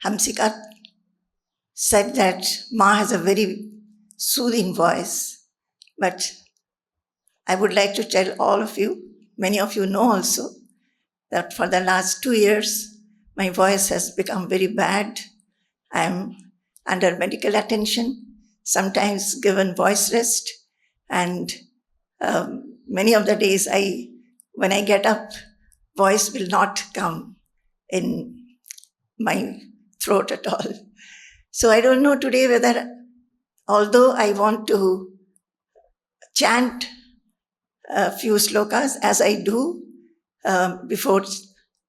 Hamsika said that Ma has a very soothing voice, but I would like to tell all of you, many of you know also, that for the last 2 years, my voice has become very bad. I am under medical attention, sometimes given voice rest, and many of the days when I get up, voice will not come in my throat at all. So I don't know today whether, although I want to chant a few slokas as I do before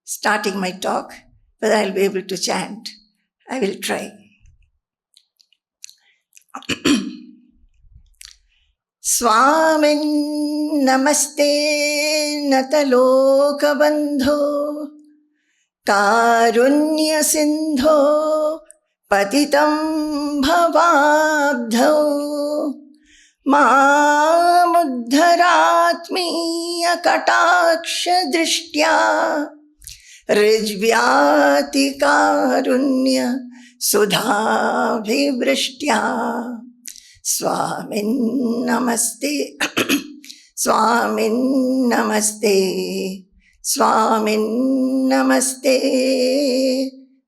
starting my talk, whether I'll be able to chant. I will try. Swamin namaste natalokabandho karunya sindho patitam bhavabdho mamuddharatmiya kataksha drishtya rijvyati karunya sudhabhivristya. Swamin namaste, Swamin namaste, Swamin namaste,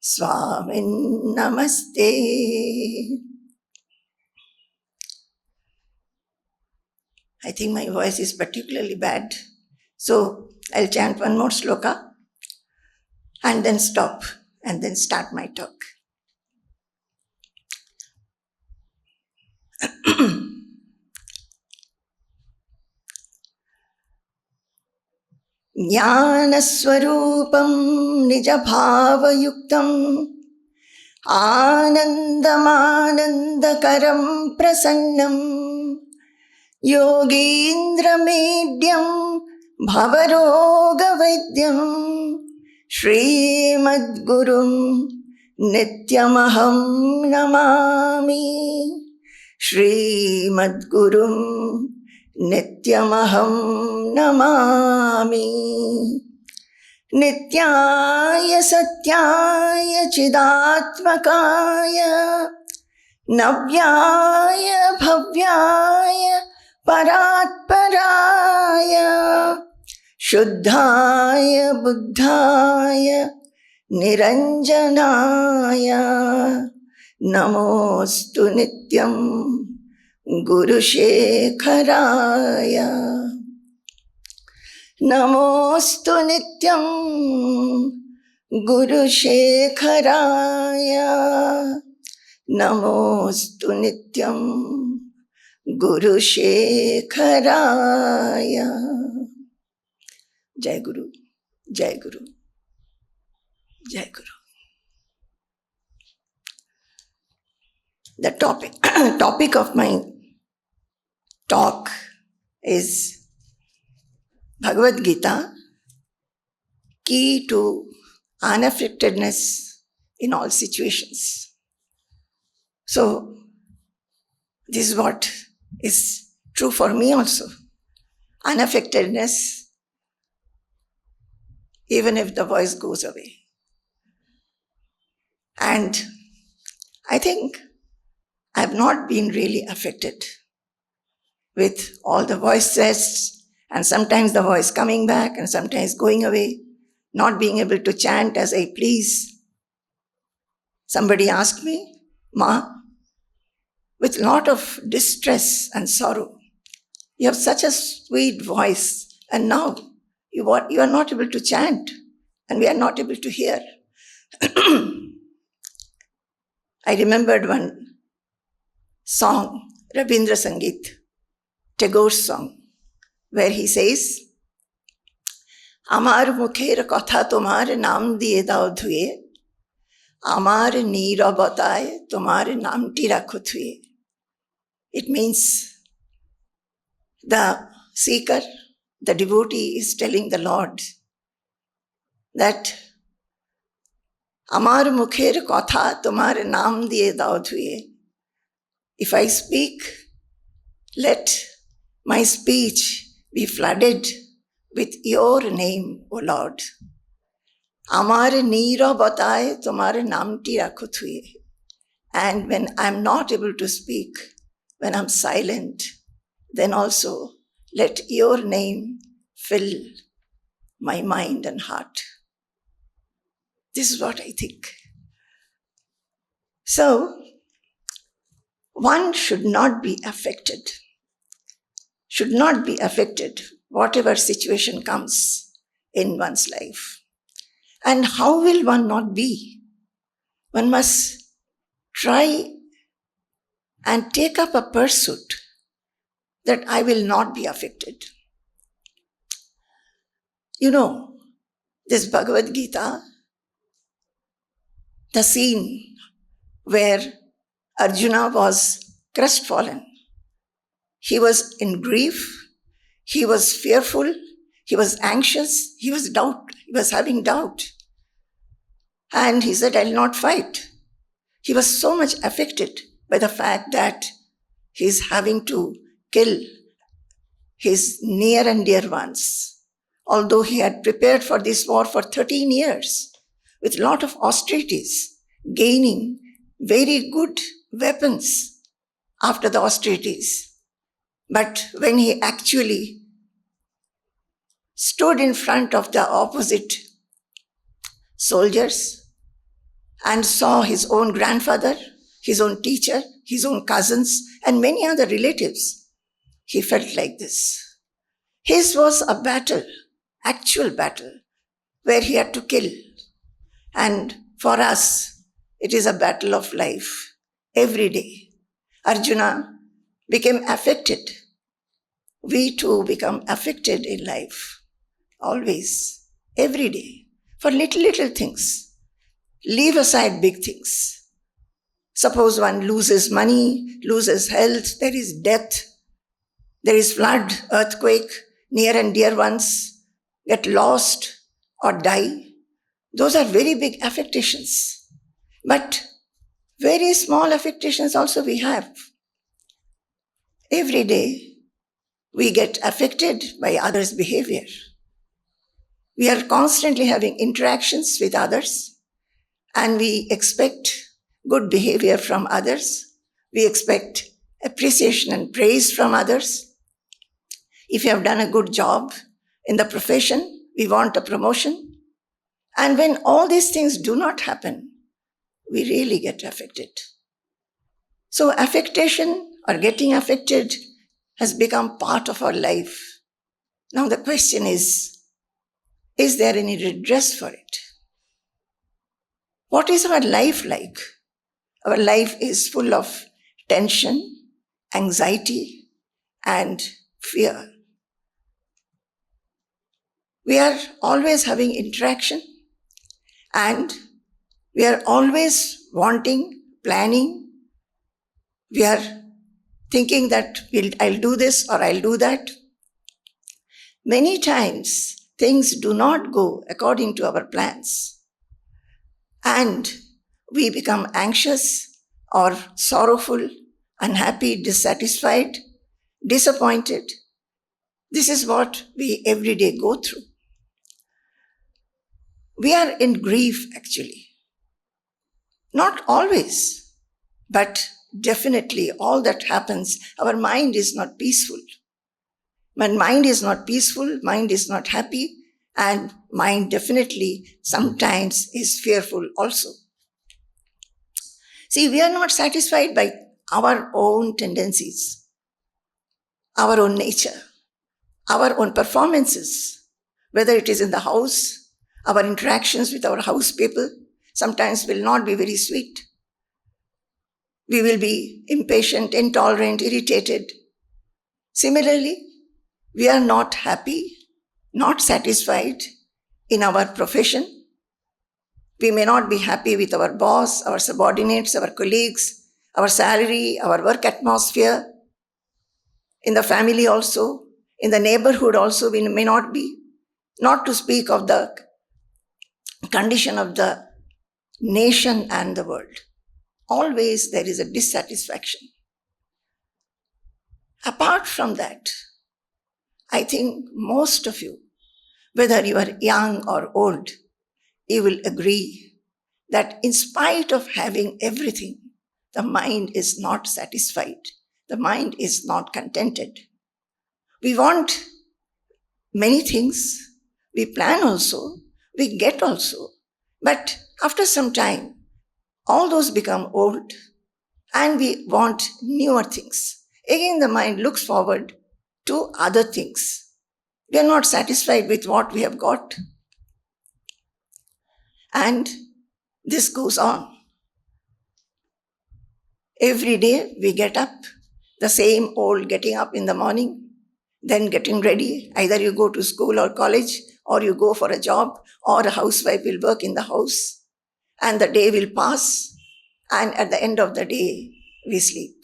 Swamin namaste. I think my voice is particularly bad, so I'll chant one more sloka and then stop and then start my talk. Jnanaswarupam nijabhavayuktam anandamanandakaram prasannam yogindramedhyam bhavarogavaidyam Srimadgurum nityamaham namami Srimadgurum nityamaham namami Nityaya satyaya chidatmakaya Navyaya bhavyaya paratparaya Shuddhaya buddhaya niranjanaya Namostu nityam Guru Shekharaya Namostu nityam Guru Shekharaya Namostu nityam Guru Shekharaya. Jai Guru, Jai Guru, Jai Guru. The topic of my talk is Bhagavad Gita, key to unaffectedness in all situations. So, this is what is true for me also. Unaffectedness, even if the voice goes away. And I think I have not been really affected with all the voice tests and sometimes the voice coming back and sometimes going away, not being able to chant as I please. Somebody asked me, Ma, with a lot of distress and sorrow, you have such a sweet voice and now you are not able to chant and we are not able to hear. I remembered one song, Rabindra Sangeet, Tagore's song, where he says, Amar mukher katha tumhare naam diye dao dhuye, Amar neerabataye tumhare naamti rakho thuye. It means the seeker, the devotee is telling the Lord that Amar mukher katha tumhare naam diye dao dhuye. If I speak, let my speech be flooded with your name, O Lord. Amare niro bataye tumhare namti rakhut huye. And when I'm not able to speak, when I'm silent, then also let your name fill my mind and heart. This is what I think. So, one should not be affected. Should not be affected, whatever situation comes in one's life. And how will one not be? One must try and take up a pursuit that I will not be affected. You know, this Bhagavad Gita, the scene where Arjuna was crestfallen. He was in grief, he was fearful, he was anxious, he was having doubt. And he said, I'll not fight. He was so much affected by the fact that he's having to kill his near and dear ones. Although he had prepared for this war for 13 years with a lot of austerities, gaining very good weapons after the austerities. But when he actually stood in front of the opposite soldiers and saw his own grandfather, his own teacher, his own cousins, and many other relatives, he felt like this. His was a battle, actual battle, where he had to kill. And for us, it is a battle of life, every day. Arjuna became affected. We too become affected in life, always, every day, for little things. Leave aside big things. Suppose one loses money, loses health, there is death, there is flood, earthquake, near and dear ones get lost or die. Those are very big affectations. But very small affectations also we have. Every day we get affected by others' behavior. We are constantly having interactions with others and we expect good behavior from others. We expect appreciation and praise from others. If you have done a good job in the profession, we want a promotion. And when all these things do not happen, we really get affected. So affectation or getting affected has become part of our life. Now the question is there any redress for it? What is our life like? Our life is full of tension, anxiety, and fear. We are always having interaction and we are always wanting, planning. We are thinking that I'll do this or I'll do that. Many times, things do not go according to our plans. And we become anxious or sorrowful, unhappy, dissatisfied, disappointed. This is what we every day go through. We are in grief actually. Not always, but definitely all that happens, our mind is not peaceful. When mind is not peaceful, mind is not happy, and mind definitely sometimes is fearful also. See, we are not satisfied by our own tendencies, our own nature, our own performances, whether it is in the house, our interactions with our house people sometimes will not be very sweet. We will be impatient, intolerant, irritated. Similarly, we are not happy, not satisfied in our profession. We may not be happy with our boss, our subordinates, our colleagues, our salary, our work atmosphere. In the family also, in the neighborhood also, we may not be. Not to speak of the condition of the nation and the world. Always there is a dissatisfaction. Apart from that, I think most of you, whether you are young or old, you will agree that in spite of having everything, the mind is not satisfied. The mind is not contented. We want many things. We plan also. We get also. But after some time, all those become old and we want newer things. Again, the mind looks forward to other things. We are not satisfied with what we have got. And this goes on. Every day we get up, the same old getting up in the morning, then getting ready. Either you go to school or college, or you go for a job, or a housewife will work in the house, and the day will pass, and at the end of the day, we sleep.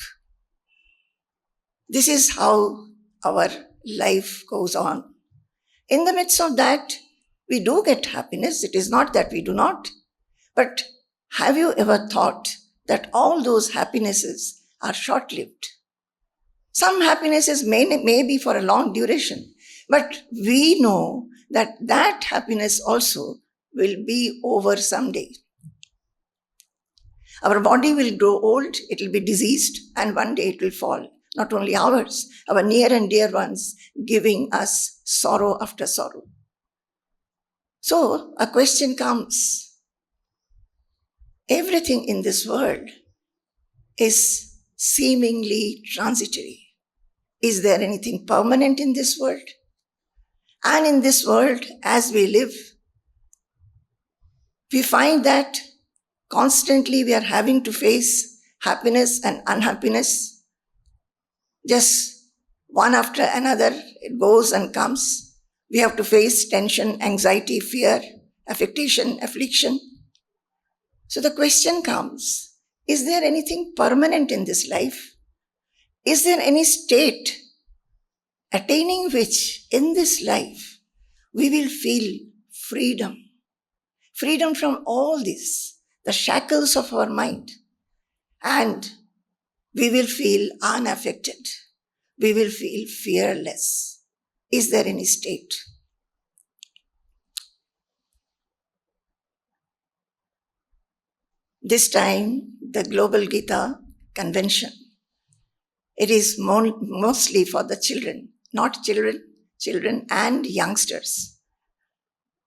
This is how our life goes on. In the midst of that, we do get happiness. It is not that we do not. But have you ever thought that all those happinesses are short-lived? Some happinesses may be for a long duration, but we know that that happiness also will be over someday. Our body will grow old, it will be diseased, and one day it will fall. Not only ours, our near and dear ones, giving us sorrow after sorrow. So a question comes. Everything in this world is seemingly transitory. Is there anything permanent in this world? And in this world, as we live, we find that constantly we are having to face happiness and unhappiness. Just one after another, it goes and comes. We have to face tension, anxiety, fear, affectation, affliction. So the question comes, is there anything permanent in this life? Is there any state attaining which in this life we will feel freedom? Freedom from all this, the shackles of our mind. And we will feel unaffected. We will feel fearless. Is there any state? This time, the Global Gita Convention, it is mostly for the children, not children and youngsters.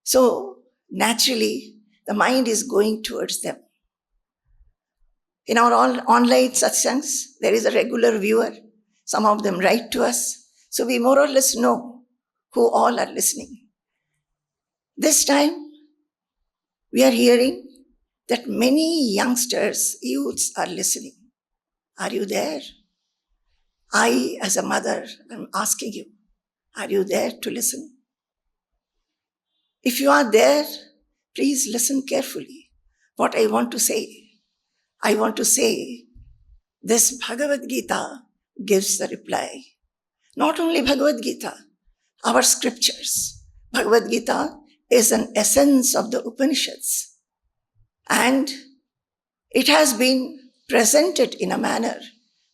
So, naturally, the mind is going towards them. In our online satsangs, there is a regular viewer. Some of them write to us. So we more or less know who all are listening. This time, we are hearing that many youngsters, youths are listening. Are you there? I, as a mother, am asking you, are you there to listen? If you are there, please listen carefully. What I want to say this Bhagavad Gita gives the reply. Not only Bhagavad Gita, our scriptures. Bhagavad Gita is an essence of the Upanishads. And it has been presented in a manner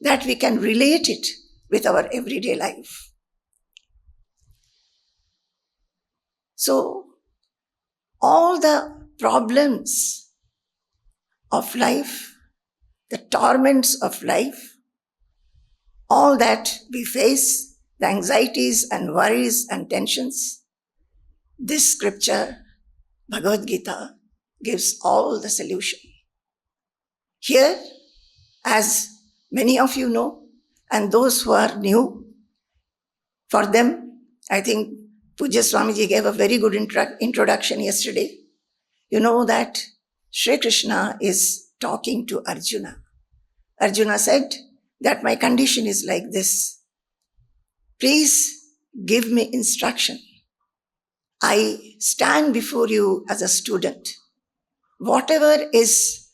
that we can relate it with our everyday life. So, all the problems of life, the torments of life, all that we face, the anxieties and worries and tensions, this scripture, Bhagavad Gita, gives all the solution. Here, as many of you know, and those who are new, for them, I think Pujya Swamiji gave a very good introduction yesterday. You know that Sri Krishna is talking to Arjuna. Arjuna said that my condition is like this. Please give me instruction. I stand before you as a student. Whatever is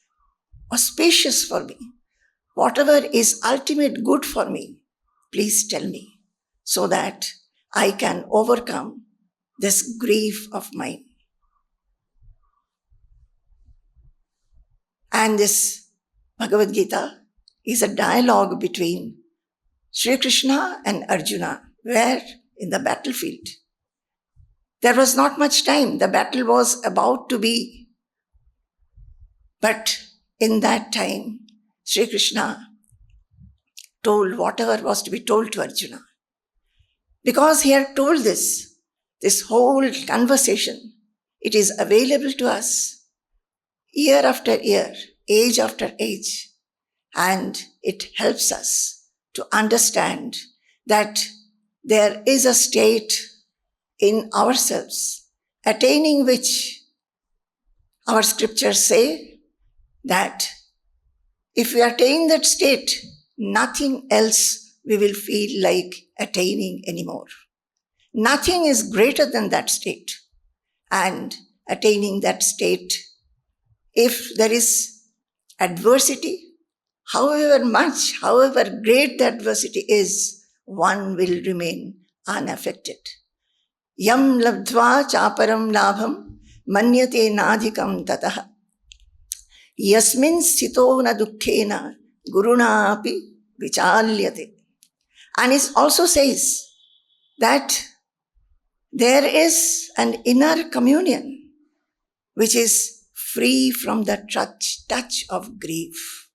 auspicious for me, whatever is ultimate good for me, please tell me so that I can overcome this grief of mine. And this Bhagavad Gita is a dialogue between Sri Krishna and Arjuna, where in the battlefield. There was not much time. The battle was about to be But in that time, Sri Krishna told whatever was to be told to Arjuna. Because he had told this whole conversation, it is available to us year after year, age after age, and it helps us to understand that there is a state in ourselves attaining which our scriptures say that if we attain that state, nothing else we will feel like attaining anymore. Nothing is greater than that state. And attaining that state, if there is adversity, however much, however great the adversity is, one will remain unaffected. Yam labdva chaparam labham manyate nadhikam tataha. Yasmin sthito na dukkhena guruna api vichalyate. And it also says that there is an inner communion which is free from the touch of grief.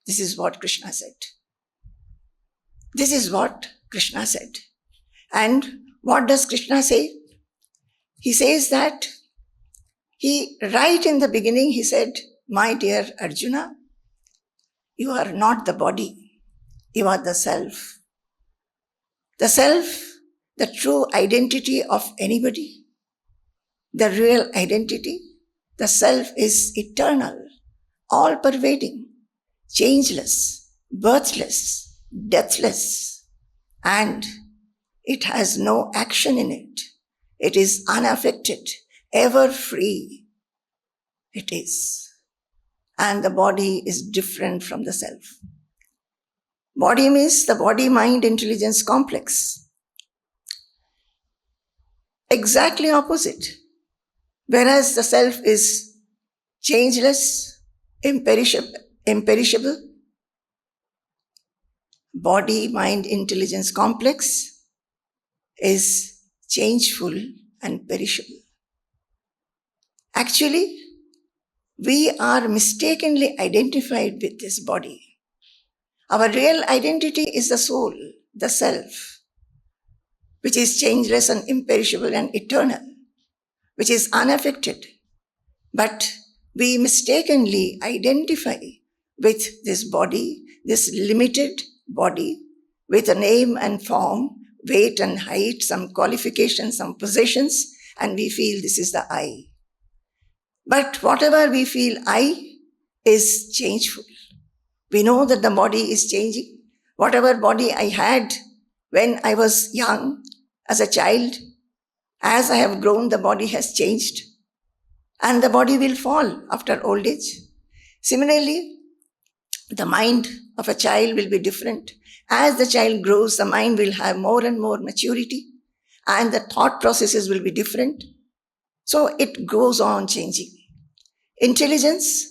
This is what Krishna said. This is what Krishna said. And what does Krishna say? He says that right in the beginning, he said, my dear Arjuna, you are not the body, you are the self. The self, the true identity of anybody, the real identity, the self is eternal, all-pervading, changeless, birthless, deathless, and it has no action in it. It is unaffected, ever free. It is. And the body is different from the self. Body means the body-mind-intelligence complex. Exactly opposite. Whereas the self is changeless, imperishable, body-mind-intelligence complex is changeful and perishable. Actually, we are mistakenly identified with this body. Our real identity is the soul, the self, which is changeless and imperishable and eternal, which is unaffected. But we mistakenly identify with this body, this limited body, with a name and form, weight and height, some qualifications, some possessions, and we feel this is the I. But whatever we feel I is changeful. We know that the body is changing. Whatever body I had when I was young, as a child, as I have grown, the body has changed. And the body will fall after old age. Similarly, the mind of a child will be different. As the child grows, the mind will have more and more maturity, and the thought processes will be different. So it goes on changing. Intelligence,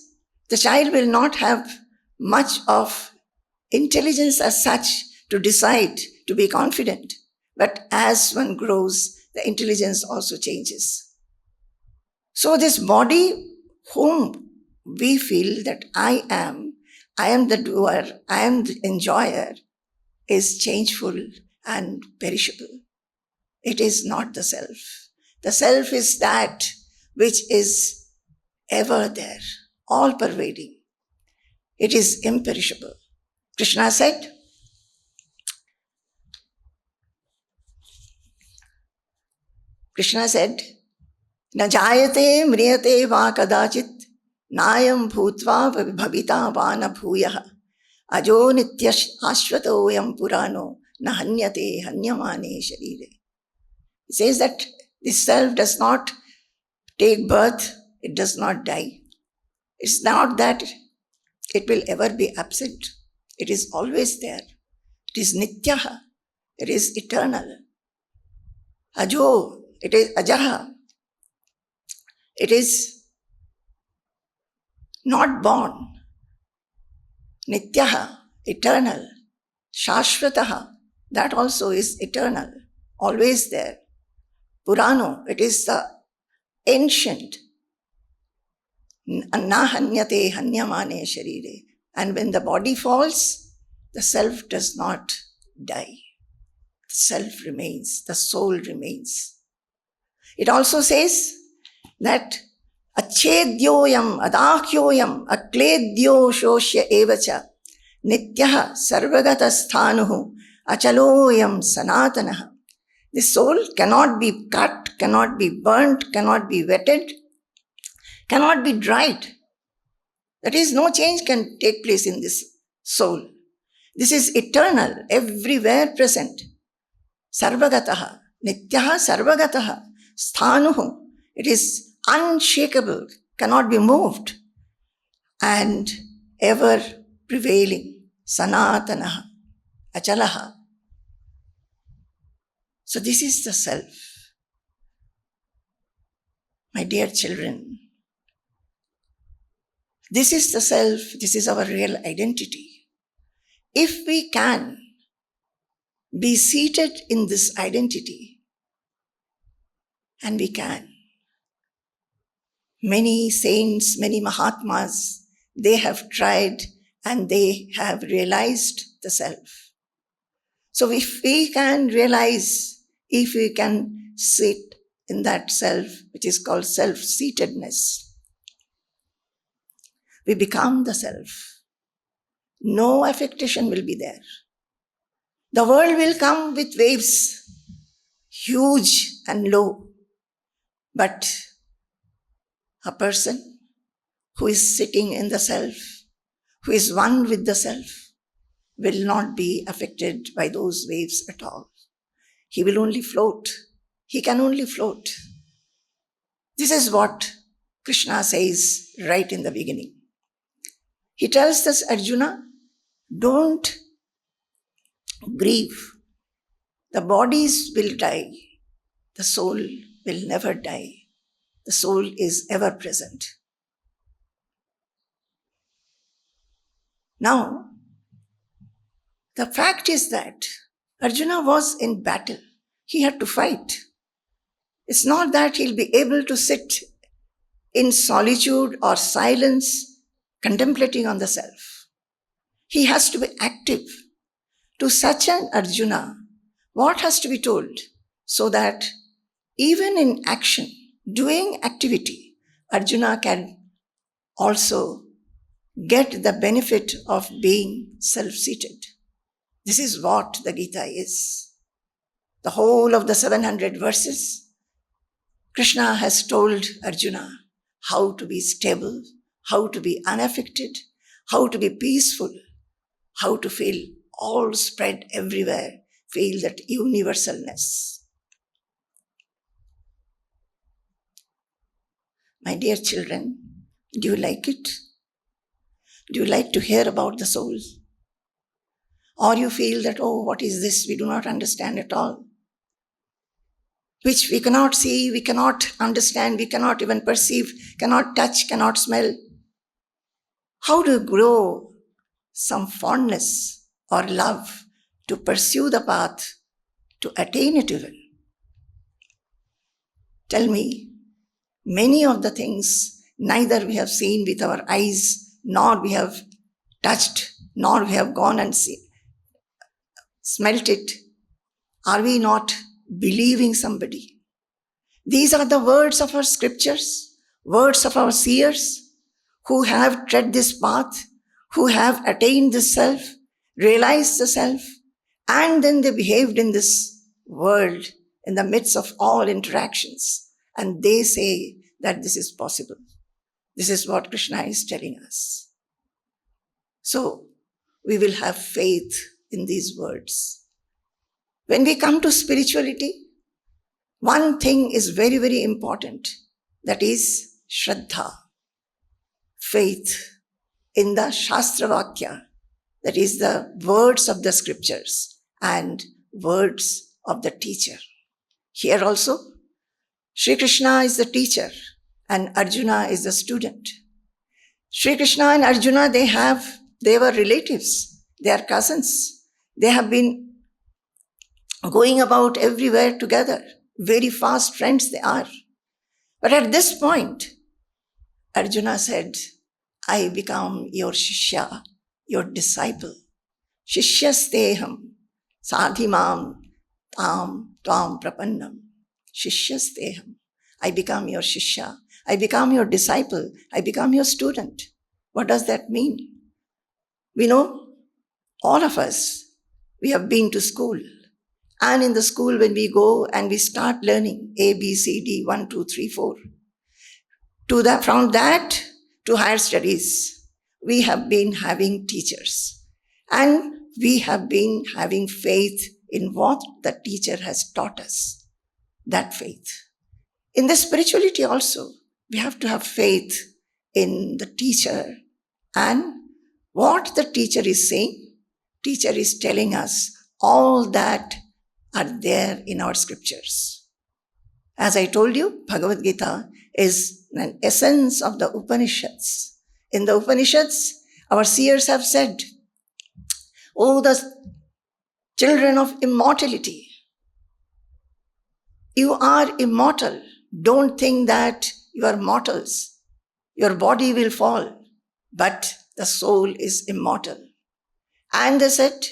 the child will not have much of intelligence as such to decide, to be confident. But as one grows, the intelligence also changes. So this body, whom we feel that I am the doer, I am the enjoyer, is changeful and perishable. It is not the self. The self is that which is ever there, all-pervading. It is imperishable. Krishna said, "Na jayate mriyate va kadachit nayam bhutva vibhavita va na bhuyah ajo nityash ashvatoyam purano na hanyate hanyamane sharire." It says that this self does not take birth, it does not die. It's not that it will ever be absent. It is always there. It is nityaha. It is eternal. Ajo, it is ajaha. It is not born. Nityaha, eternal. Shashvataha, that also is eternal, always there. Purano, it is the ancient. Na hanyate hanyamane sharire. And when the body falls, the self does not die. The self remains, the soul remains. It also says that achedyoyam adakyoyam akledyo shoshya evacha nityaha sarvagata sthanuhu achaloyam sanatanaha. The soul cannot be cut, cannot be burnt, cannot be wetted, cannot be dried. That is, no change can take place in this soul. This is eternal, everywhere present. Sarvagataha, nityaha sarvagataha, sthanuhu. It is unshakable, cannot be moved, and ever prevailing. Sanatanaha, achalaha. So this is the self. My dear children, this is the self, this is our real identity. If we can be seated in this identity, and we can, many saints, many Mahatmas, they have tried and they have realized the self. So if we can realize, if we can sit in that self, which is called self-seatedness, we become the self. No affectation will be there. The world will come with waves, huge and low. But a person who is sitting in the self, who is one with the self, will not be affected by those waves at all. He will only float. He can only float. This is what Krishna says right in the beginning. He tells us, Arjuna, don't grieve. The bodies will die. The soul will never die. The soul is ever present. Now, the fact is that Arjuna was in battle. He had to fight. It's not that he'll be able to sit in solitude or silence, contemplating on the self. He has to be active. To such an Arjuna, what has to be told? So that even in action, doing activity, Arjuna can also get the benefit of being self-seated. This is what the Gita is. The whole of the 700 verses, Krishna has told Arjuna how to be stable, how to be unaffected, how to be peaceful, how to feel all spread everywhere, feel that universalness. My dear children, do you like it? Do you like to hear about the soul? Or you feel that, oh, what is this? We do not understand at all. Which we cannot see, we cannot understand, we cannot even perceive, cannot touch, cannot smell. How to grow some fondness or love to pursue the path, to attain it even? Tell me, many of the things neither we have seen with our eyes, nor we have touched, nor we have gone and smelt it. Are we not believing somebody? These are the words of our scriptures, words of our seers who have tread this path, who have attained the self, realized the self, and then they behaved in this world in the midst of all interactions. And they say that this is possible. This is what Krishna is telling us. So we will have faith in these words. When we come to spirituality, one thing is very, very important. That is Shraddha, faith in the Shastra Vakya, that is the words of the scriptures and words of the teacher. Here also, Sri Krishna is the teacher and Arjuna is the student. Sri Krishna and Arjuna, they were relatives, they are cousins. They have been going about everywhere together. Very fast friends they are. But at this point, Arjuna said, I become your Shishya, your disciple. Shishyasteham sadhimam tam tvam prapannam. Shishyasteham. I become your Shishya. I become your disciple. I become your student. What does that mean? We know, all of us, we have been to school. And in the school, when we go and we start learning A, B, C, D, 1, 2, 3, 4, from that to higher studies, we have been having teachers. And we have been having faith in what the teacher has taught us. That faith. In the spirituality also, we have to have faith in the teacher and what the teacher is saying. Teacher is telling us all that are there in our scriptures. As I told you, Bhagavad Gita is an essence of the Upanishads. In the Upanishads, our seers have said, oh, the children of immortality, you are immortal. Don't think that you are mortals. Your body will fall, but the soul is immortal. And they said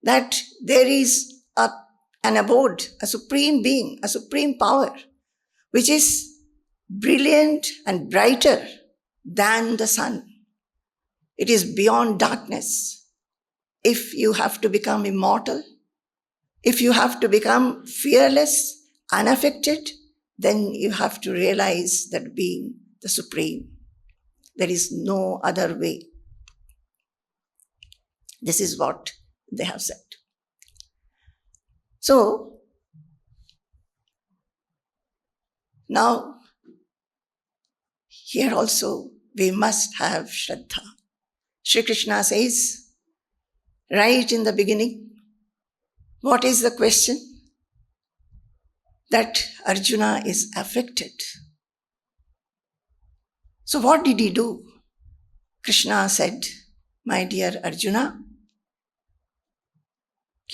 that there is an abode, a supreme being, a supreme power, which is brilliant and brighter than the sun. It is beyond darkness. If you have to become immortal, if you have to become fearless, unaffected, then you have to realize that being the supreme. There is no other way. This is what they have said. So, now, here also we must have Shraddha. Shri Krishna says, right in the beginning, what is the question? That Arjuna is affected. So what did he do? Krishna said, my dear Arjuna,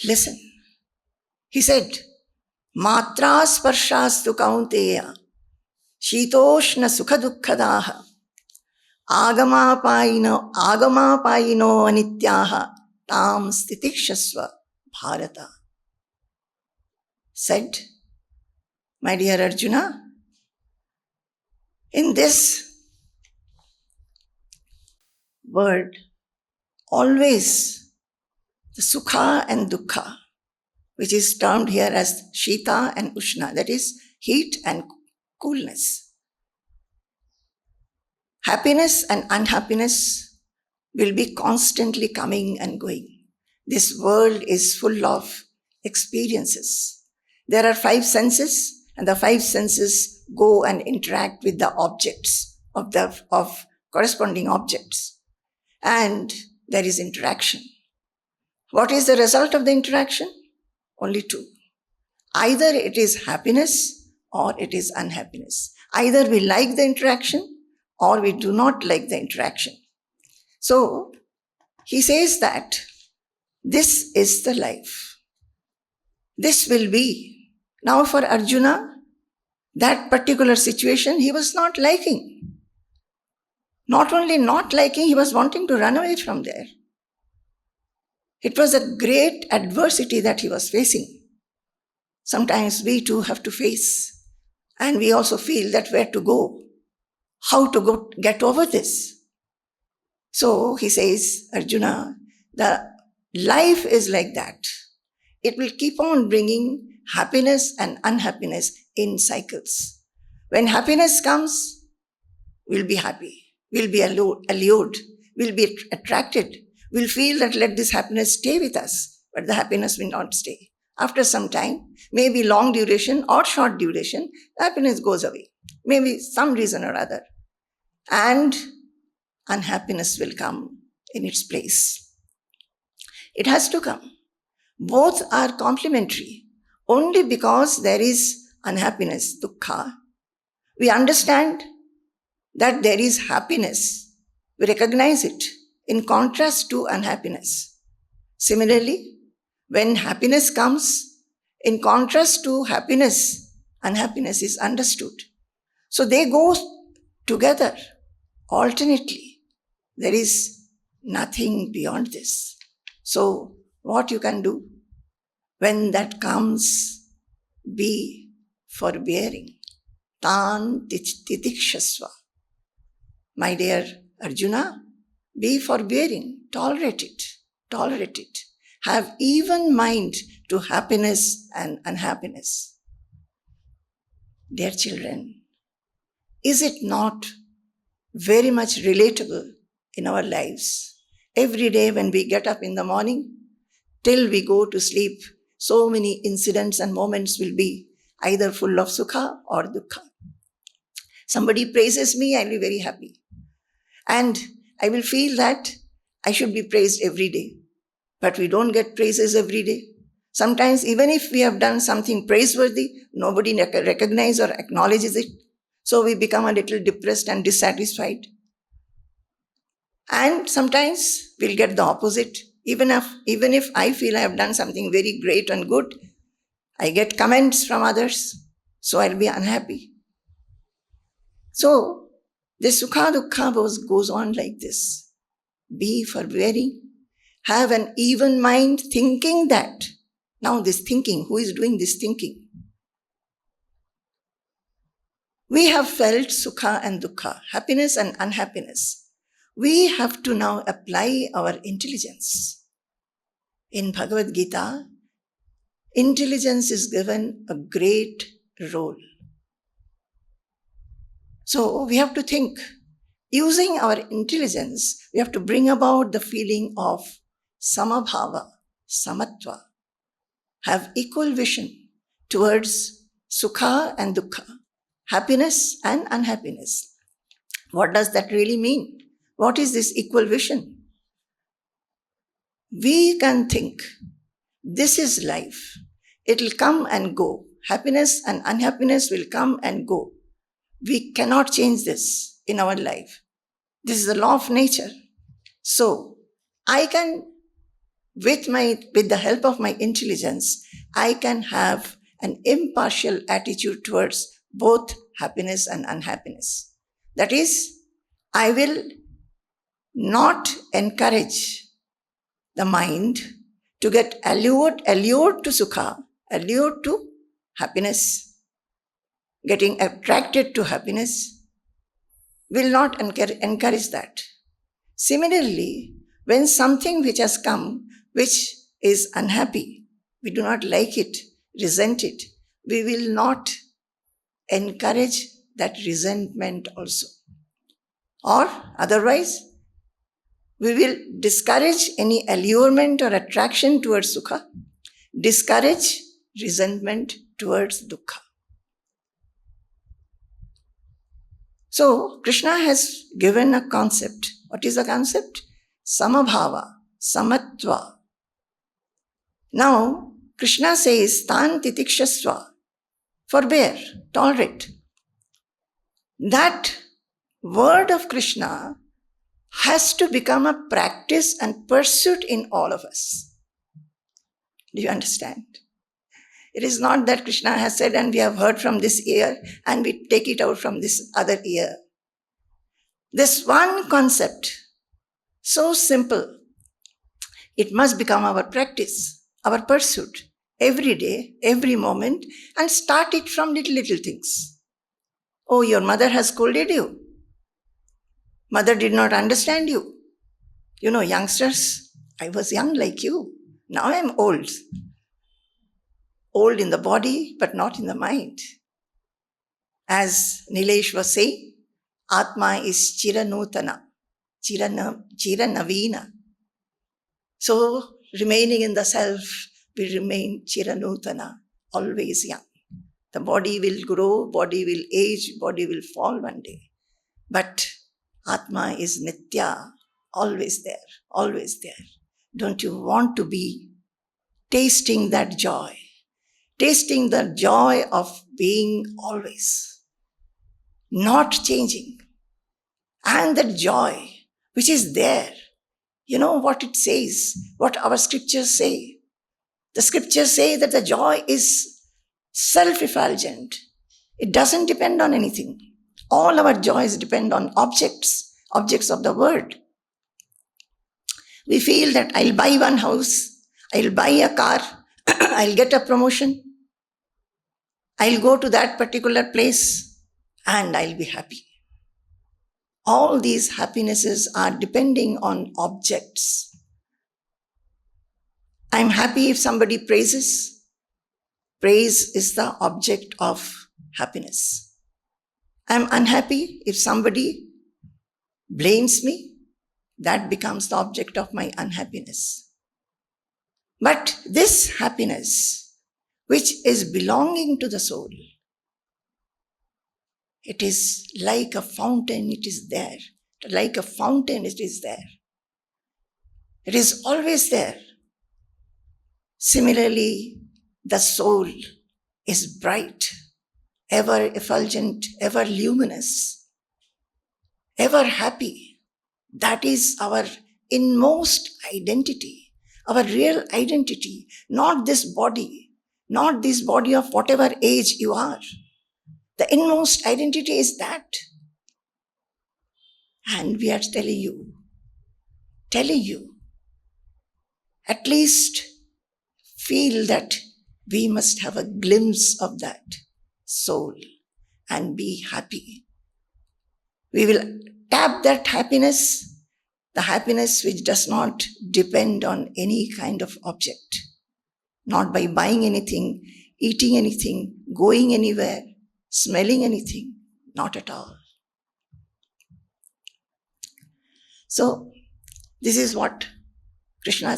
listen. He said, Matra sparshaastu kaunteya, shitoshna sukha dukkhadaha, agamapayino anityaha, tam stitikshasva bharata. Said, my dear Arjuna, in this word, always the sukha and dukkha, which is termed here as shita and ushna, that is heat and coolness. Happiness and unhappiness will be constantly coming and going. This world is full of experiences. There are 5 senses, and the 5 senses go and interact with the objects of corresponding objects. And there is interaction. What is the result of the interaction? Only 2. Either it is happiness or it is unhappiness. Either we like the interaction or we do not like the interaction. So, he says that this is the life. This will be. Now for Arjuna, that particular situation he was not liking. Not only not liking, he was wanting to run away from there. It was a great adversity that he was facing. Sometimes we too have to face, and we also feel that where to go, how to go get over this. So he says, Arjuna, the life is like that. It will keep on bringing happiness and unhappiness in cycles. When happiness comes, we'll be happy. We'll be allured. We'll be attracted. We'll feel that let this happiness stay with us. But the happiness will not stay. After some time, maybe long duration or short duration, happiness goes away. Maybe some reason or other. And unhappiness will come in its place. It has to come. Both are complementary. Only because there is unhappiness, dukkha, we understand that there is happiness. We recognize it in contrast to unhappiness. Similarly, when happiness comes, in contrast to happiness, unhappiness is understood. So they go together. alternately. There is nothing beyond this. So, what you can do when that comes, be forbearing. Tan titikshasva. My dear Arjuna, be forbearing, tolerate it, tolerate it. Have even mind to happiness and unhappiness. Dear children, is it not very much relatable in our lives? Every day when we get up in the morning, till we go to sleep, so many incidents and moments will be either full of sukha or dukkha. Somebody praises me, I'll be very happy. And I will feel that I should be praised every day. But we don't get praises every day. Sometimes even if we have done something praiseworthy, nobody recognizes or acknowledges it. So we become a little depressed and dissatisfied. And sometimes we'll get the opposite. Even if I feel I have done something very great and good, I get comments from others, so I'll be unhappy. So the sukha dukkha goes on like this. Be forbearing. Have an even mind, thinking that. Now this thinking, who is doing this thinking? We have felt sukha and dukkha, happiness and unhappiness. We have to now apply our intelligence. In Bhagavad Gita, intelligence is given a great role. So we have to think. Using our intelligence, we have to bring about the feeling of samabhava, samatva. Have equal vision towards sukha and dukkha, happiness and unhappiness. What does that really mean? What is this equal vision? We can think, this is life. It will come and go. Happiness and unhappiness will come and go. We cannot change this in our life. This is the law of nature. So, I can, with the help of my intelligence, I can have an impartial attitude towards both happiness and unhappiness. That is, I will not encourage the mind to get allured to sukha, allured to happiness, getting attracted to happiness. Will not encourage that. Similarly, when something which has come, which is unhappy, we do not like it, resent it, we will not encourage that resentment also. Or otherwise, we will discourage any allurement or attraction towards sukha, discourage resentment towards dukkha. So, Krishna has given a concept. What is the concept? Samabhava, samatva. Now, Krishna says, Tan titikshasva, forbear, tolerate. That word of Krishna has to become a practice and pursuit in all of us. Do you understand? It is not that Krishna has said and we have heard from this ear and we take it out from this other ear. This one concept, so simple, it must become our practice, our pursuit, every day, every moment, and start it from little things. Oh, your mother has scolded you. Mother did not understand you. You know, youngsters, I was young like you. Now I am old. Old in the body, but not in the mind. As Nilesh was saying, Atma is chiranutana, chiranavina. So, remaining in the self, we remain chiranutana, always young. The body will grow, body will age, body will fall one day. But Atma is nitya, always there, always there. Don't you want to be tasting that joy? Tasting the joy of being always, not changing. And that joy which is there. You know what it says, what our scriptures say. The scriptures say that the joy is self-effulgent. It doesn't depend on anything. All our joys depend on objects, objects of the world. We feel that I'll buy one house, I'll buy a car, I'll get a promotion, I'll go to that particular place, and I'll be happy. All these happinesses are depending on objects. I'm happy if somebody praises. Praise is the object of happiness. I'm unhappy if somebody blames me. That becomes the object of my unhappiness. But this happiness, which is belonging to the soul, it is like a fountain, it is there. Like a fountain, it is there. It is always there. Similarly, the soul is bright, ever effulgent, ever luminous, ever happy. That is our inmost identity, our real identity, not this body of whatever age you are. The inmost identity is that. And we are telling you, at least feel that we must have a glimpse of that soul and be happy. We will tap that happiness, the happiness which does not depend on any kind of object, not by buying anything, eating anything, going anywhere, smelling anything, not at all. So, this is what Krishna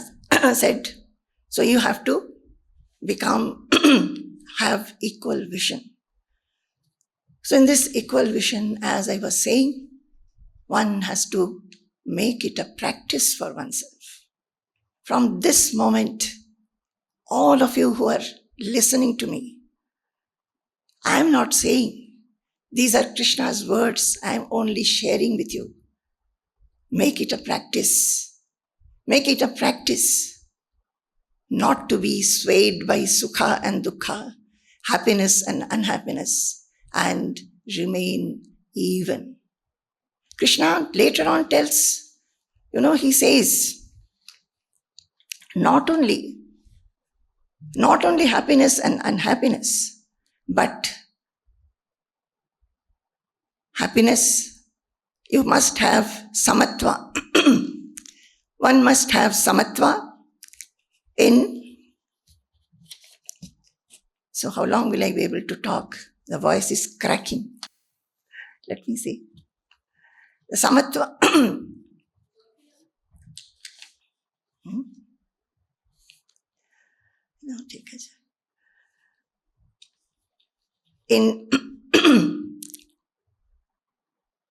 said. So you have to have equal vision. So in this equal vision, as I was saying, one has to make it a practice for oneself. From this moment, all of you who are listening to me, I am not saying these are Krishna's words, I am only sharing with you. Make it a practice. Make it a practice not to be swayed by sukha and dukkha, happiness and unhappiness, and remain even. Krishna later on tells, he says, not only happiness and unhappiness, but happiness, you must have samatva. One must have samatva so how long will I be able to talk? The voice is cracking. Let me see. The samatva. No, take it. In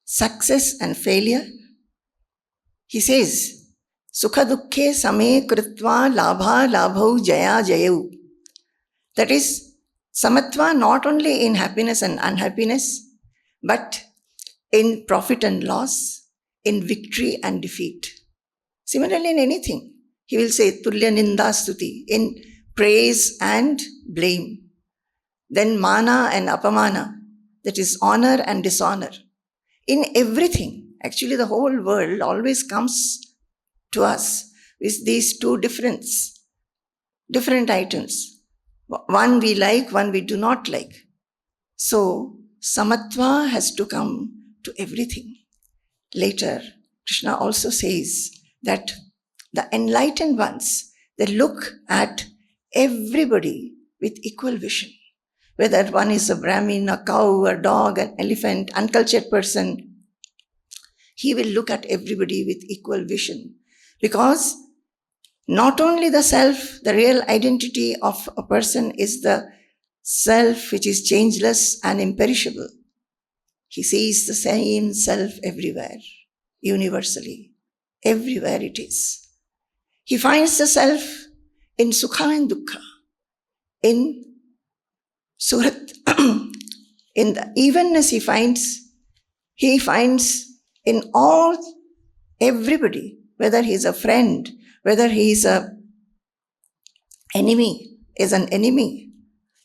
success and failure, he says, Sukha dukkhe same kritva labha labhau jaya jayau. That is, samatva not only in happiness and unhappiness, but in profit and loss, in victory and defeat. Similarly, in anything, he will say tulya ninda stuti, in praise and blame. Then mana and apamana, that is honor and dishonor. In everything, actually the whole world always comes to us with these two different items. One we like, one we do not like. So, samatva has to come to everything. Later, Krishna also says that the enlightened ones, they look at everybody with equal vision. Whether one is a Brahmin, a cow, a dog, an elephant, uncultured person, he will look at everybody with equal vision. Because not only the self, the real identity of a person is the self which is changeless and imperishable. He sees the same self everywhere, universally. Everywhere it is. He finds the self in sukha and dukkha, in surat, in the evenness he finds in everybody, whether he is a friend, whether he is an enemy,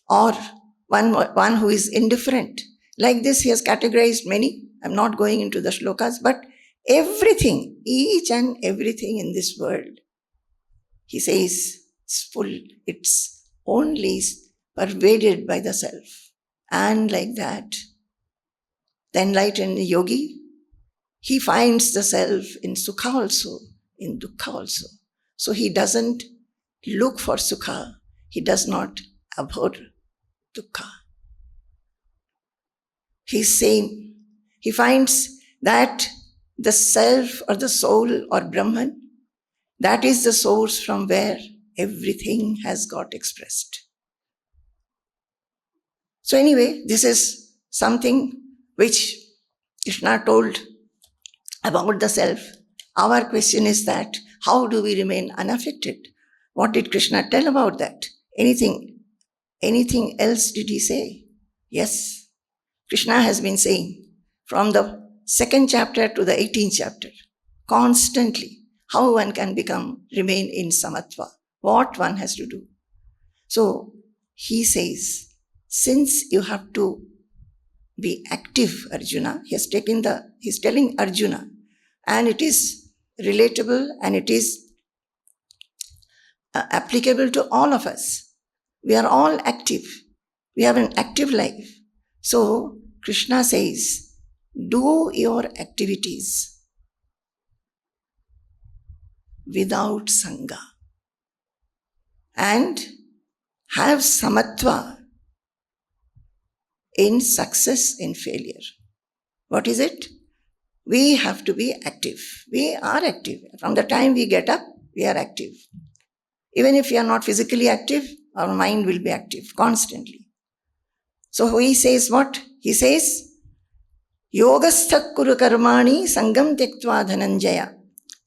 or one who is indifferent. Like this, he has categorized many. I'm not going into the shlokas, but Everything, each and everything in this world, he says, it's full, it's only pervaded by the self. And like that, the enlightened yogi, he finds the self in sukha also, in dukkha also. So he doesn't look for sukha, he does not abhor dukkha. He's saying, he finds that the self or the soul or Brahman, that is the source from where everything has got expressed. So anyway, this is something which Krishna told about the self. Our question is that, how do we remain unaffected? What did Krishna tell about that? Anything else did he say? Yes. Krishna has been saying from the 2nd chapter to the 18th chapter, constantly, how one can remain in samatva, what one has to do. So he says, since you have to be active, Arjuna, he's telling Arjuna, and it is relatable and it is applicable to all of us. We are all active. We have an active life. So Krishna says, do your activities without sangha and have samatva in success, in failure. What is it? We have to be active. We are active. From the time we get up, we are active. Even if we are not physically active, our mind will be active constantly. So he says what? He says, Yogastha kuru karmani sangam tyaktva dhananjaya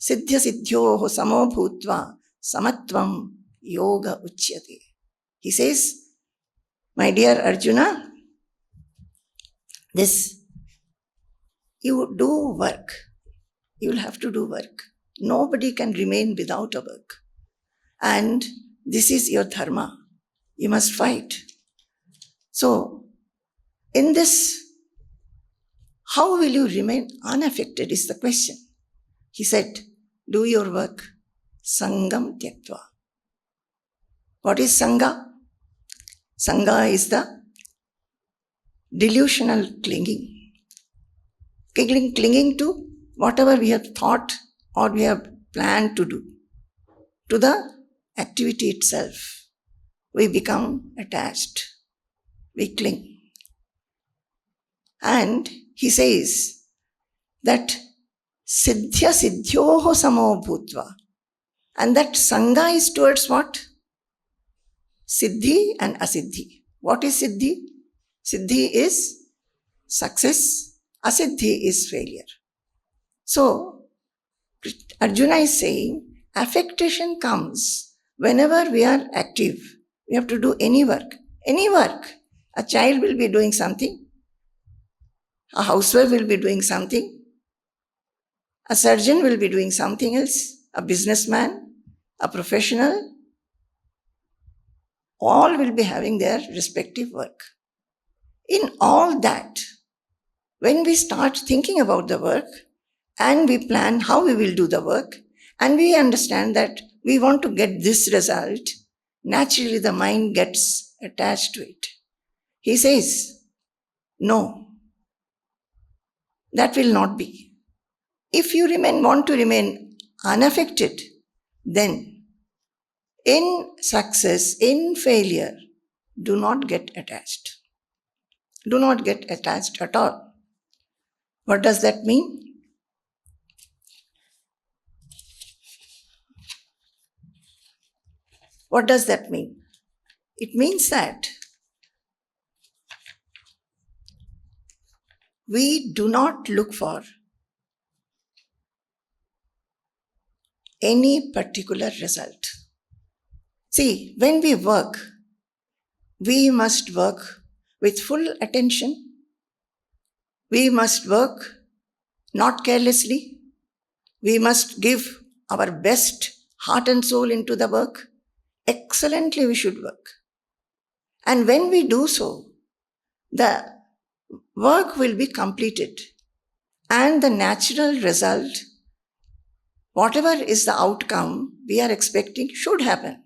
siddhya siddhyoho samo bhutva samatvam yoga uchyate. He says, my dear Arjuna, you do work. You will have to do work. Nobody can remain without a work. And this is your dharma. You must fight. So, in this, how will you remain unaffected is the question. He said, do your work. Sangam tyaktva. What is sangha? Sangha is the delusional clinging. Clinging to whatever we have thought or we have planned to do. To the activity itself, we become attached. We cling. And he says that siddhya siddhyoho samo bhutva. And that sangha is towards what? Siddhi and asiddhi. What is siddhi? Siddhi is success. Asiddhi is failure. So, Arjuna is saying, affectation comes whenever we are active. We have to do any work. Any work. A child will be doing something. A housewife will be doing something. A surgeon will be doing something else. A businessman, a professional. All will be having their respective work. In all that, when we start thinking about the work and we plan how we will do the work and we understand that we want to get this result, naturally the mind gets attached to it. He says, no, that will not be. If you want to remain unaffected, then in success, in failure, do not get attached. Do not get attached at all. What does that mean? What does that mean? It means that we do not look for any particular result. See, when we work, we must work with full attention. We must work not carelessly. We must give our best heart and soul into the work. Excellently we should work. And when we do so, the work will be completed. And the natural result, whatever is the outcome we are expecting, should happen.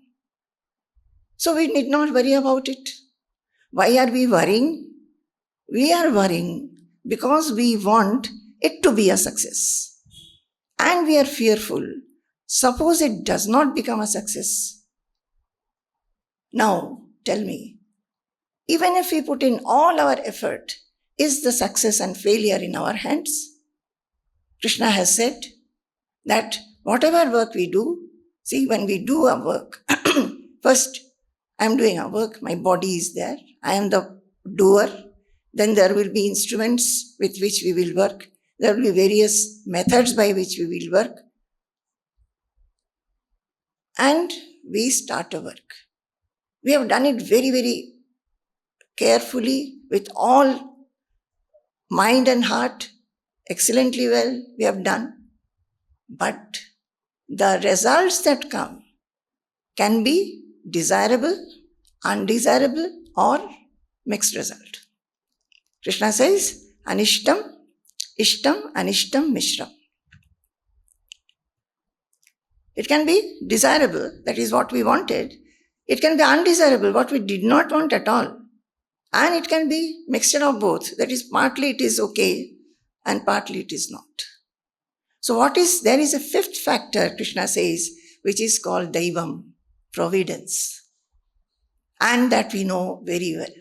So we need not worry about it. Why are we worrying? We are worrying because we want it to be a success. And we are fearful. Suppose it does not become a success. Now, tell me, even if we put in all our effort, is the success and failure in our hands? Krishna has said that whatever work we do, see, when we do a work, first, I am doing a work, my body is there, I am the doer, then there will be instruments with which we will work, there will be various methods by which we will work, and we start a work. We have done it very, very carefully with all mind and heart, excellently well we have done. But the results that come can be desirable, undesirable, or mixed result. Krishna says, Anishtam, Ishtam, Anishtam, Mishram. It can be desirable, that is what we wanted. It can be undesirable, what we did not want at all. And it can be mixture of both, that is partly it is okay and partly it is not. So there is a fifth factor, Krishna says, which is called Daivam, providence. And that we know very well.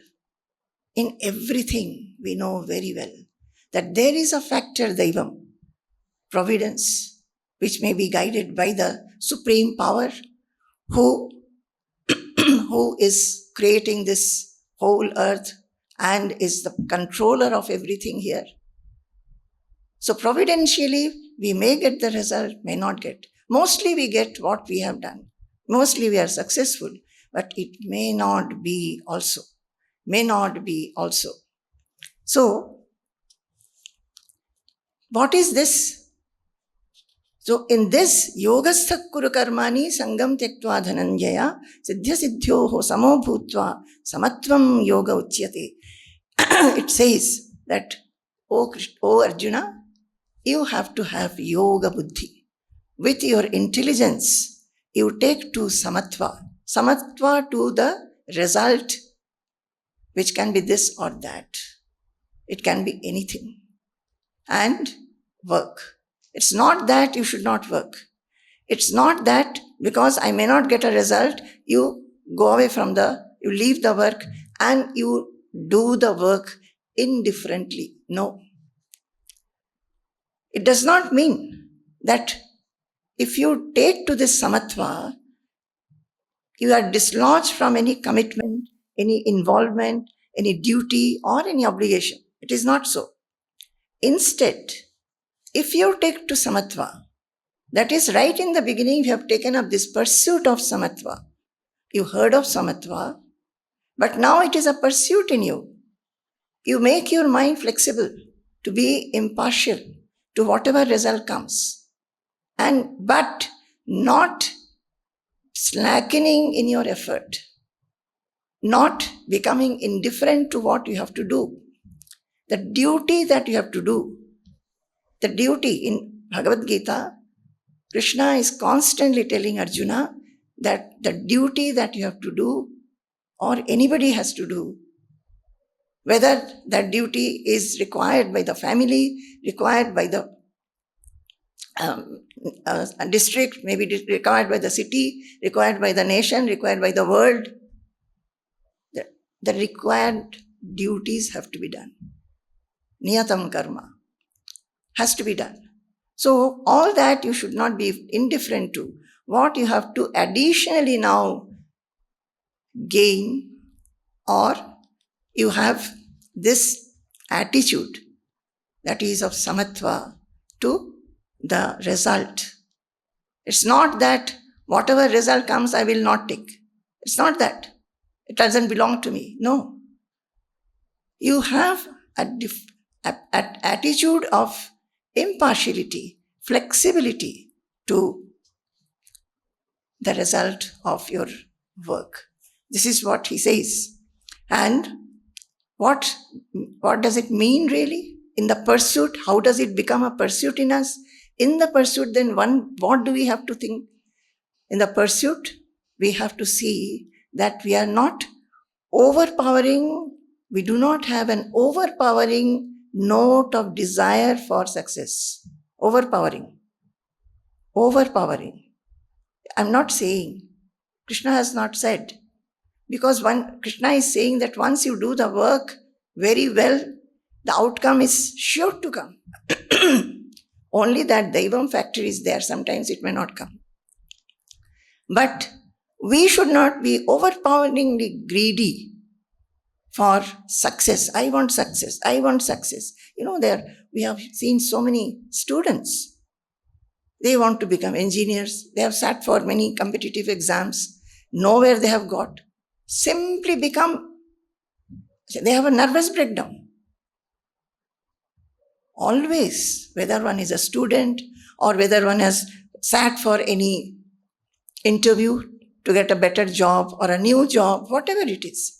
In everything we know very well that there is a factor, Daivam, providence, which may be guided by the supreme power who is creating this whole earth and is the controller of everything here. So providentially, we may get the result, may not get. Mostly we get what we have done. Mostly we are successful, but it may not be also. May not be also. So, what is this? So, in this, yogastha kuru karmani sangam tyaktva dhananjaya siddhya siddhyoho samo bhutva samatvam yoga uchyate. It says that, O Arjuna, you have to have yoga buddhi. With your intelligence, you take to samatva. Samatva to the result, which can be this or that. It can be anything. And work. It's not that you should not work. It's not that because I may not get a result, you go away from you leave the work and you do the work indifferently. No. It does not mean that if you take to this samatva, you are dislodged from any commitment, any involvement, any duty or any obligation. It is not so. Instead, if you take to samatva, that is right in the beginning you have taken up this pursuit of samatva. You heard of samatva, but now it is a pursuit in you. You make your mind flexible to be impartial to whatever result comes, but not slackening in your effort, not becoming indifferent to what you have to do. The duty that you have to do, the duty in Bhagavad Gita, Krishna is constantly telling Arjuna that the duty that you have to do or anybody has to do, whether that duty is required by the family, required by the district, maybe required by the city, required by the nation, required by the world, the required duties have to be done. Niyatam karma has to be done. So all that you should not be indifferent to. What you have to additionally now gain, or you have this attitude that is of samatva to the result. It's not that whatever result comes I will not take. It's not that. It doesn't belong to me. No. You have an attitude of impartiality, flexibility to the result of your work. This is what he says. And what does it mean really? In the pursuit, how does it become a pursuit in us? In the pursuit, then what do we have to think? In the pursuit, we have to see that we are not overpowering, we do not have an overpowering note of desire for success. Overpowering. I'm not saying, Krishna has not said, because Krishna is saying that once you do the work very well, the outcome is sure to come. Only that Daivam factor is there. Sometimes it may not come. But we should not be overpoweringly greedy for success. I want success. There we have seen so many students. They want to become engineers. They have sat for many competitive exams. Nowhere they have got. Simply they have a nervous breakdown. Always, whether one is a student or whether one has sat for any interview to get a better job or a new job, whatever it is.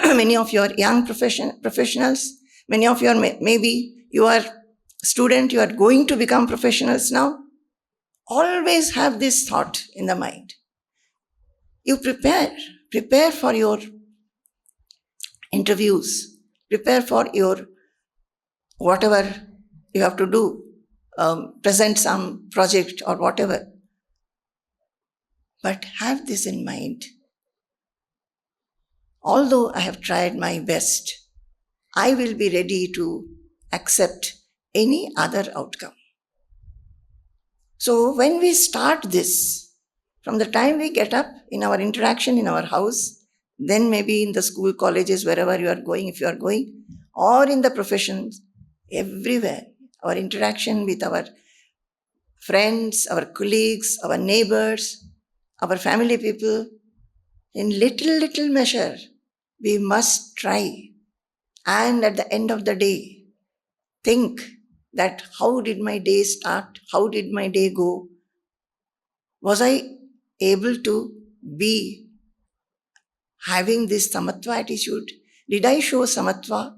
Many of your young professionals, many of your, maybe you are student, you are going to become professionals now. Always have this thought in the mind. You prepare for your interviews, prepare for your whatever you have to do, present some project or whatever. But have this in mind. Although I have tried my best, I will be ready to accept any other outcome. So when we start this, from the time we get up in our interaction in our house, then maybe in the school, colleges, wherever you are going, if you are going, or in the professions, everywhere, our interaction with our friends, our colleagues, our neighbors, our family people, in little measure, we must try. And at the end of the day, think that how did my day start? How did my day go? Was I able to be having this samatva attitude? Did I show samatva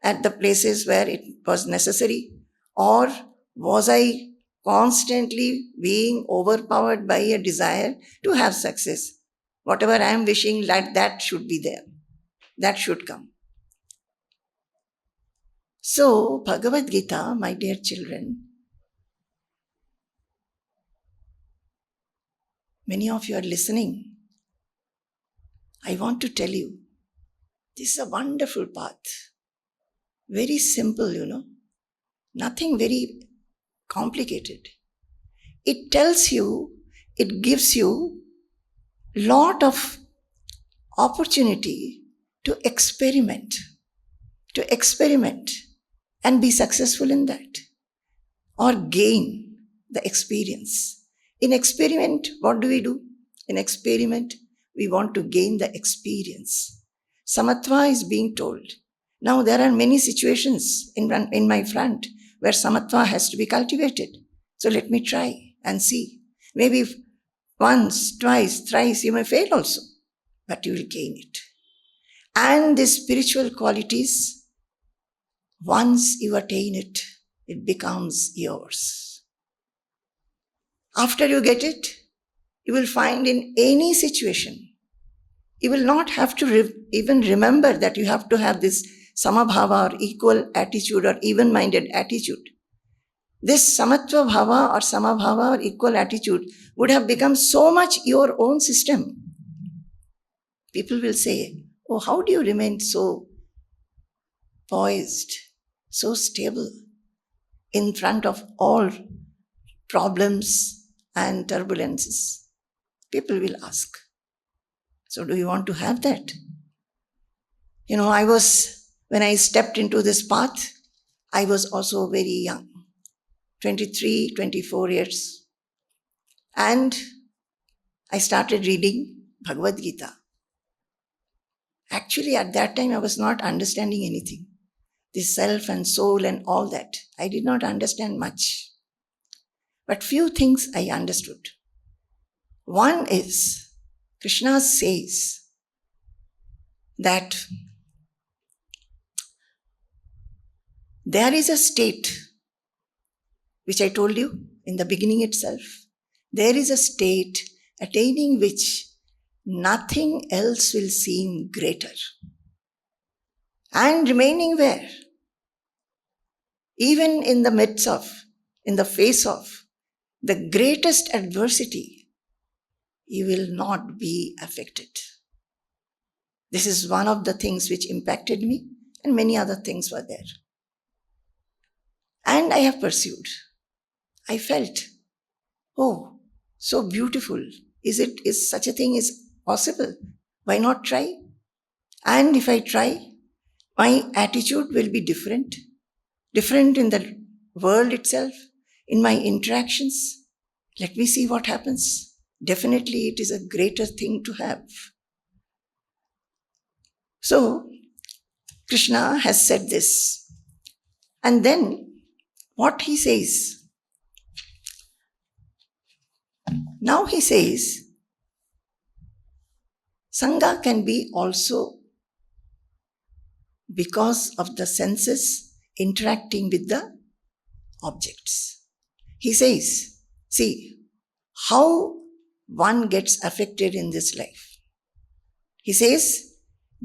at the places where it was necessary? Or was I constantly being overpowered by a desire to have success? Whatever I am wishing, that should be there. That should come. So, Bhagavad Gita, my dear children, many of you are listening. I want to tell you, this is a wonderful path. Very simple, Nothing very complicated. It tells you, it gives you lot of opportunity to experiment and be successful in that, or gain the experience. In experiment, what do? In experiment, we want to gain the experience. Samatva is being told. Now there are many situations in my front where samatva has to be cultivated. So let me try and see. Maybe once, twice, thrice, you may fail also, but you will gain it. And these spiritual qualities, once you attain it, it becomes yours. After you get it, you will find in any situation, you will not have to even remember that you have to have this samabhava or equal attitude or even-minded attitude. This samatva bhava or samabhava or equal attitude would have become so much your own system. People will say, oh, how do you remain so poised, so stable in front of all problems and turbulences? People will ask. So do you want to have that? When I stepped into this path, I was also very young, 23, 24 years. And I started reading Bhagavad Gita. Actually, at that time, I was not understanding anything. This self and soul and all that. I did not understand much. But few things I understood. One is, Krishna says that There is a state, which I told you in the beginning itself. There is a state attaining which nothing else will seem greater. And remaining where? Even in the midst of, in the face of the greatest adversity, you will not be affected. This is one of the things which impacted me, and many other things were there. And I have pursued. I felt, oh, so beautiful. Is such a thing is possible? Why not try? And if I try, my attitude will be different in the world itself, in my interactions. Let me see what happens. Definitely it is a greater thing to have. So, Krishna has said this. And then, what he says? Now he says, Sangha can be also because of the senses interacting with the objects. He says, see, how one gets affected in this life. He says,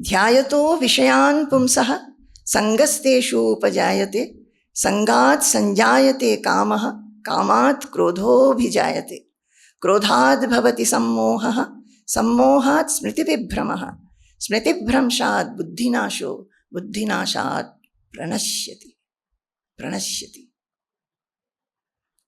Dhyayato Vishayan Pumsaha Sangasteshu Upajayate Sangat Sanjayate Kamaha Kamat Krodho Bhijayate Krodhad Bhavati Sammohaha Sammohat Smriti Vibhramaha Smriti Bhramshad Buddhinasho Buddhinashad Pranashyati.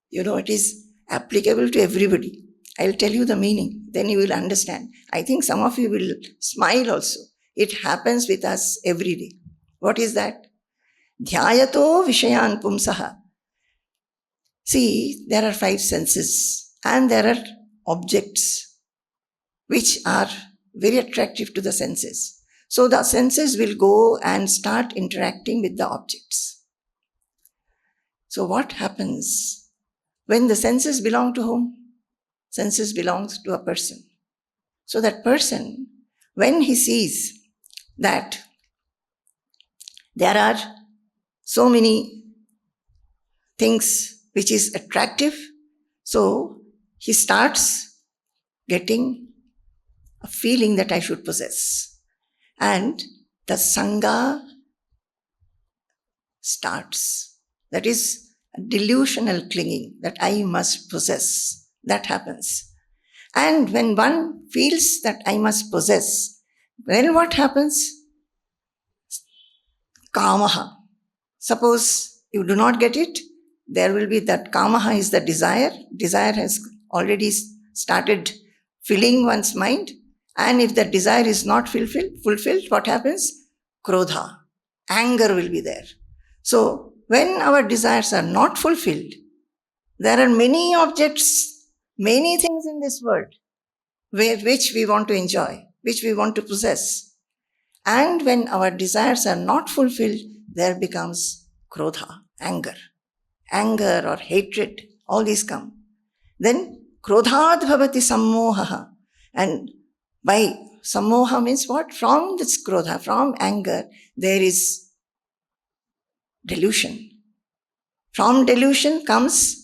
You know, it is applicable to everybody. I'll tell you the meaning, then you will understand. I think some of you will smile also. It happens with us every day. What is that? Dhyayato Vishayan Pumsaha. See, there are 5 senses and there are objects which are very attractive to the senses. So the senses will go and start interacting with the objects. So what happens when the senses belong to whom? Senses belongs to a person. So that person, when he sees that there are so many things which is attractive, so he starts getting a feeling that I should possess. And the Sangha starts. That is a delusional clinging that I must possess. That happens. And when one feels that I must possess, then what happens? Kamaha. Suppose you do not get it, there will be that kamaha is the desire. Desire has already started filling one's mind. And if that desire is not fulfilled, what happens? Krodha. Anger will be there. So, when our desires are not fulfilled, there are many objects, many things in this world which we want to enjoy, which we want to possess. And when our desires are not fulfilled, there becomes krodha, anger. Anger or hatred, all these come. Then krodhad bhavati sammohaha. And by sammoha means what? From this krodha, from anger, there is delusion. From delusion comes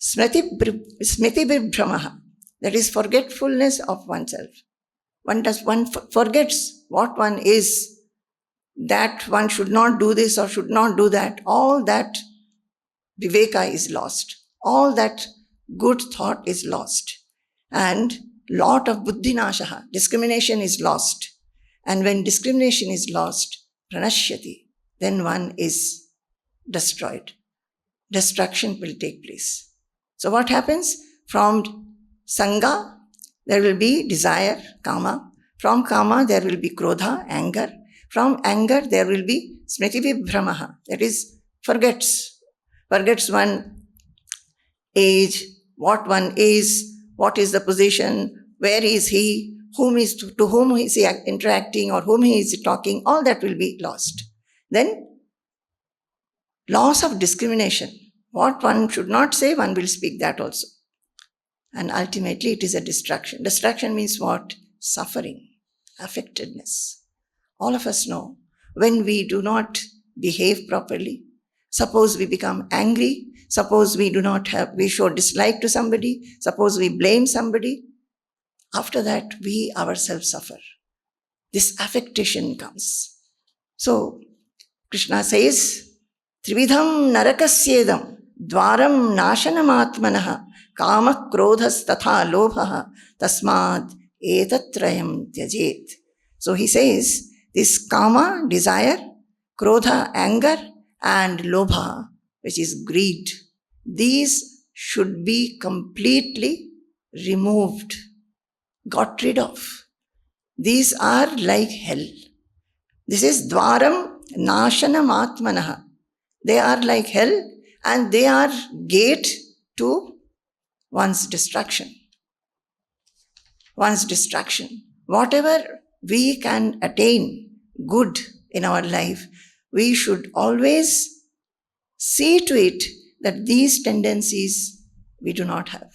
smriti vibhramaha. That is forgetfulness of oneself. One forgets what one is, that one should not do this or should not do that. All that viveka is lost. All that good thought is lost. And lot of buddhinashaha, discrimination is lost. And when discrimination is lost, pranashyati, then one is destroyed. Destruction will take place. So what happens? From Sangha, there will be desire, kama. From kama, there will be krodha, anger. From anger, there will be smriti vibhramaha. That is, forgets one age, what one is, what is the position, where is he, to whom is he interacting or whom he is talking, all that will be lost. Then, loss of discrimination. What one should not say, one will speak that also. And ultimately, it is a distraction. Distraction means what? Suffering, affectedness. All of us know when we do not behave properly. Suppose we become angry. Suppose we show dislike to somebody. Suppose we blame somebody. After that, we ourselves suffer. This affectation comes. So, Krishna says, Trividham narakasyedam dvaram nashanam kama krodhas tatha lobha tasmad etatrayam tyajet. So he says, this kama, desire, krodha, anger, and lobha, which is greed, these should be completely removed, got rid of. These are like hell. This is dvaram nashanam atmanaha. They are like hell and they are gate to one's destruction. One's destruction. Whatever we can attain good in our life, we should always see to it that these tendencies we do not have.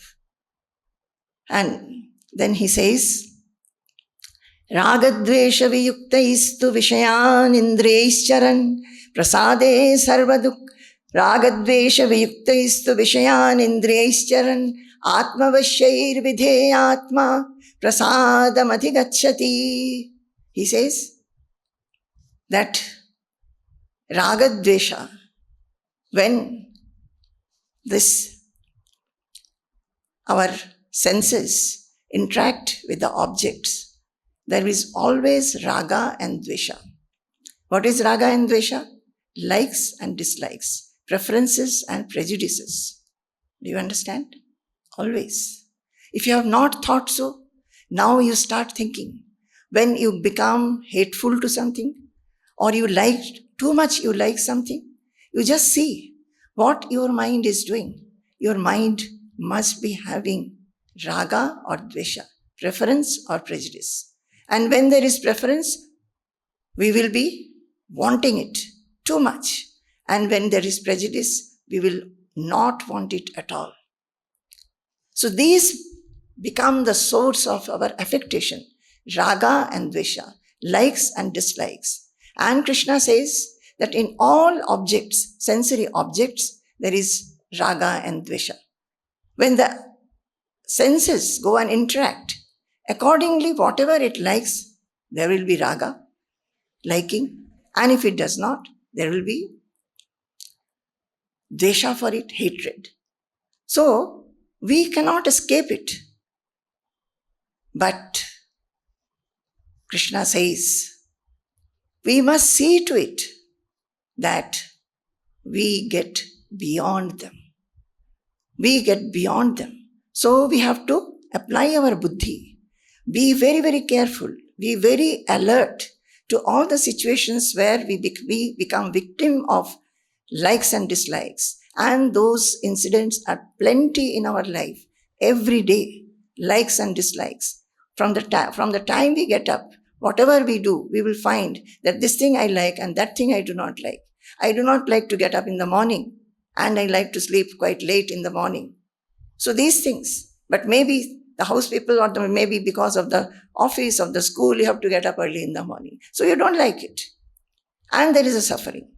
And then he says, Ragadvesha viyuktaistu vishayan indreischaran prasade sarvaduk. Ragadvesha viyuktaistu vishayan indreischaran atmavashair vidheyatma prasadam adhigacchati. He says that Ragadvesha, when our senses interact with the objects, there is always raga and dvesha. What is raga and dvesha? Likes and dislikes, preferences and prejudices. Do you understand? Always. If you have not thought so, now you start thinking. When you become hateful to something, or you like too much, you like something, you just see what your mind is doing. Your mind must be having raga or dvesha, preference or prejudice. And when there is preference, we will be wanting it too much. And when there is prejudice, we will not want it at all. So these become the source of our affectation, raga and dvesha, likes and dislikes. And Krishna says that in all objects, sensory objects, there is raga and dvesha. When the senses go and interact, accordingly, whatever it likes, there will be raga, liking. And if it does not, there will be dvesha for it, hatred. So, we cannot escape it. But Krishna says, we must see to it that we get beyond them. We get beyond them. So, we have to apply our buddhi. Be very, very careful. Be very alert to all the situations where we become victim of likes and dislikes. And those incidents are plenty in our life. Every day, likes and dislikes. From the time we get up, whatever we do, we will find that this thing I like and that thing I do not like. I do not like to get up in the morning and I like to sleep quite late in the morning. So these things, but maybe the house people, or maybe because of the office of the school, you have to get up early in the morning. So you don't like it. And there is a suffering.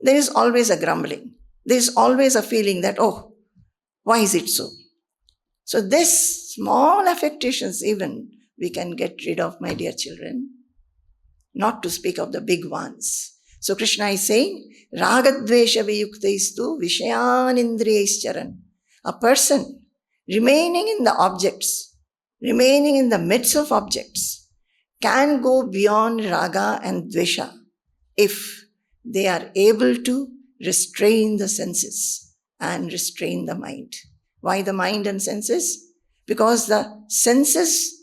There is always a grumbling. There is always a feeling that, oh, why is it so? So this small affectations even we can get rid of, my dear children. Not to speak of the big ones. So Krishna is saying, Ragadvesha viyuktaistu vishayan indriyaischaran. A person remaining in the objects, remaining in the midst of objects, can go beyond raga and dvesha if they are able to restrain the senses and restrain the mind. Why the mind and senses? Because the senses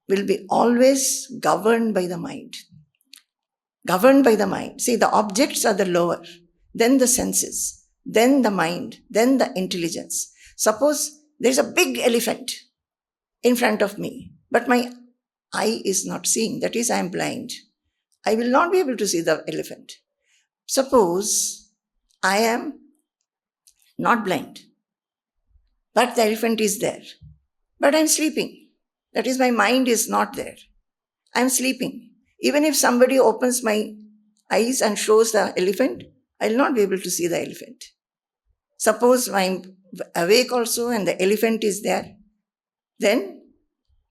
will be always governed by the mind. Governed by the mind. See, the objects are the lower, then the senses, then the mind, then the intelligence. Suppose there's a big elephant in front of me, but my eye is not seeing. That is, I am blind. I will not be able to see the elephant. Suppose I am not blind, but the elephant is there, but I am sleeping. That is, my mind is not there. I am sleeping. Even if somebody opens my eyes and shows the elephant, I will not be able to see the elephant. Suppose I'm awake also and the elephant is there, then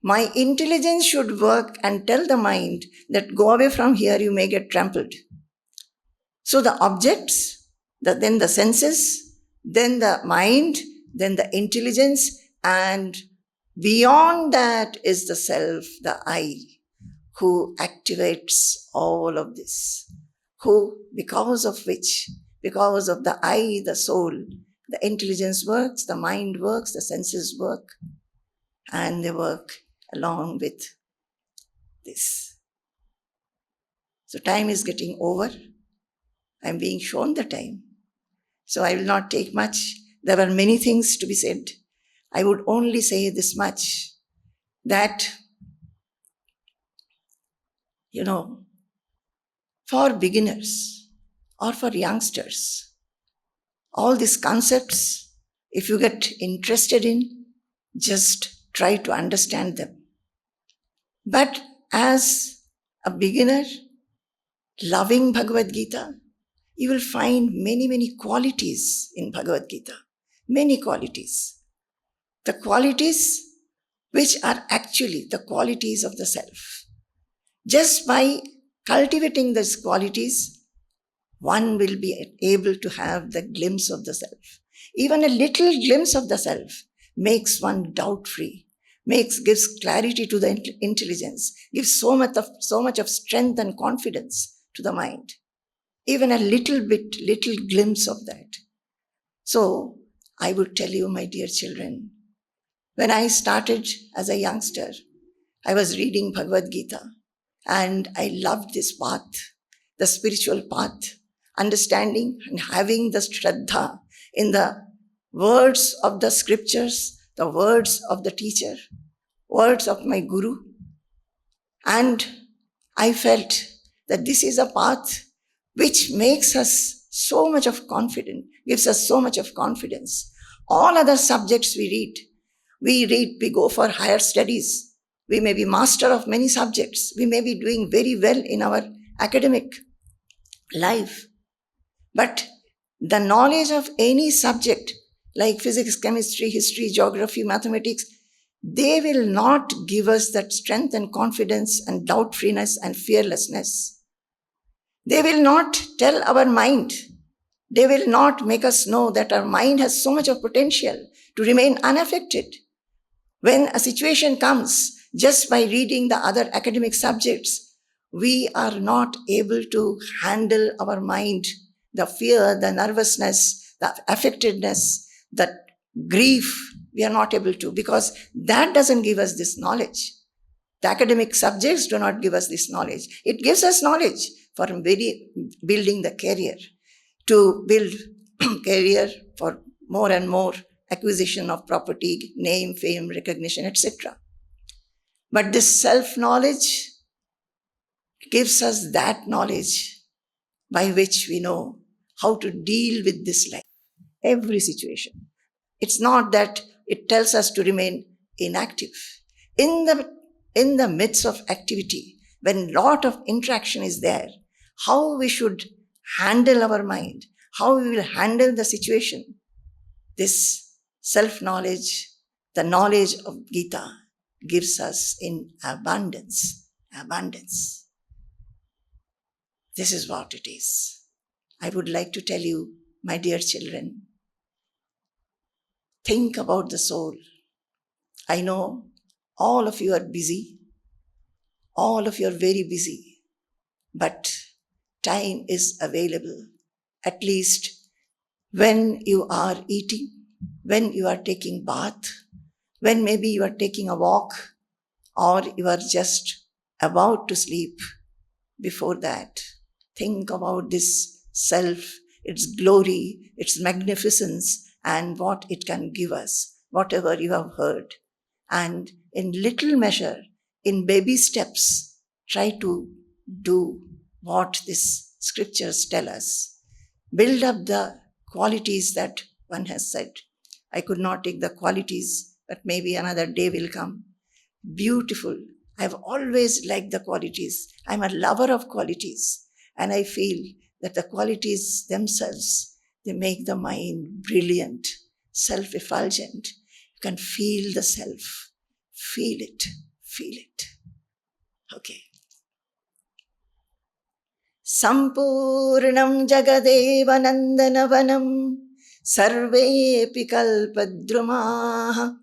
my intelligence should work and tell the mind that go away from here, you may get trampled. So the objects, then the senses, then the mind, then the intelligence, and beyond that is the self, the I, who activates all of this, who, because of which, because of the I, the soul, the intelligence works, the mind works, the senses work, and they work along with this. So time is getting over. I'm being shown the time. So I will not take much. There were many things to be said. I would only say this much, that, for beginners or for youngsters, all these concepts, if you get interested in, just try to understand them. But as a beginner, loving Bhagavad Gita, you will find many, many qualities in Bhagavad Gita. Many qualities. The qualities which are actually the qualities of the self. Just by cultivating these qualities, one will be able to have the glimpse of the self. Even a little glimpse of the self makes one doubt-free, gives clarity to the intelligence, gives so much of strength and confidence to the mind. Even a little glimpse of that. So, I would tell you, my dear children, when I started as a youngster, I was reading Bhagavad Gita and I loved this path, the spiritual path, understanding and having the Shraddha in the words of the scriptures, the words of the teacher, words of my Guru. And I felt that this is a path which makes us so much of confidence, gives us so much of confidence. All other subjects we go for higher studies. We may be master of many subjects. We may be doing very well in our academic life. But the knowledge of any subject, like physics, chemistry, history, geography, mathematics, they will not give us that strength and confidence and doubt-freeness and fearlessness. They will not tell our mind. They will not make us know that our mind has so much of potential to remain unaffected. When a situation comes, just by reading the other academic subjects, we are not able to handle our mind, the fear, the nervousness, the affectedness, the grief. We are not able to, because that doesn't give us this knowledge. The academic subjects do not give us this knowledge. It gives us knowledge for building the career, to build career for more and more acquisition of property, name, fame, recognition, etc. But this self-knowledge gives us that knowledge by which we know how to deal with this life, every situation. It's not that it tells us to remain inactive. In the midst of activity, when lot of interaction is there, how we should handle our mind, how we will handle the situation. This self-knowledge, the knowledge of Gita, gives us in abundance. Abundance. This is what it is. I would like to tell you, my dear children, think about the soul. I know all of you are busy. All of you are very busy. But time is available. At least when you are eating, when you are taking bath, when maybe you are taking a walk, or you are just about to sleep. Before that, think about this self, its glory, its magnificence, and what it can give us, whatever you have heard. And in little measure, in baby steps, try to do what these scriptures tell us. Build up the qualities that one has said. I could not take the qualities, but maybe another day will come. Beautiful. I've always liked the qualities. I'm a lover of qualities. And I feel that the qualities themselves, they make the mind brilliant, self-effulgent. You can feel the self. Feel it. Feel it. Okay. Sampurnam Jagadev Nandanavanam Sarvepi Kalpadrumaha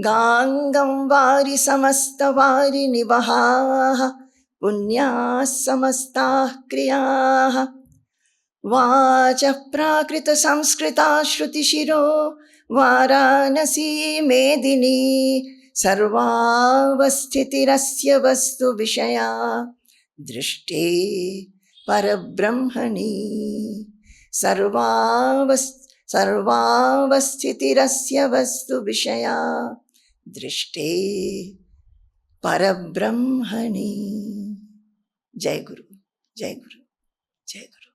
Gangam Vari Samasta Vari Nivaha Punya Samasta Kriyaha Vacha Prakrita Samskrita Shruti Shiro Varanasi Medini Sarvavasthitirasya Vastu Vishaya Drishte Parabrahmani Sarvavasthitirasya Vastu Vishaya Drishte Parabrahmani. Jai Guru, Jai Guru, Jai Guru.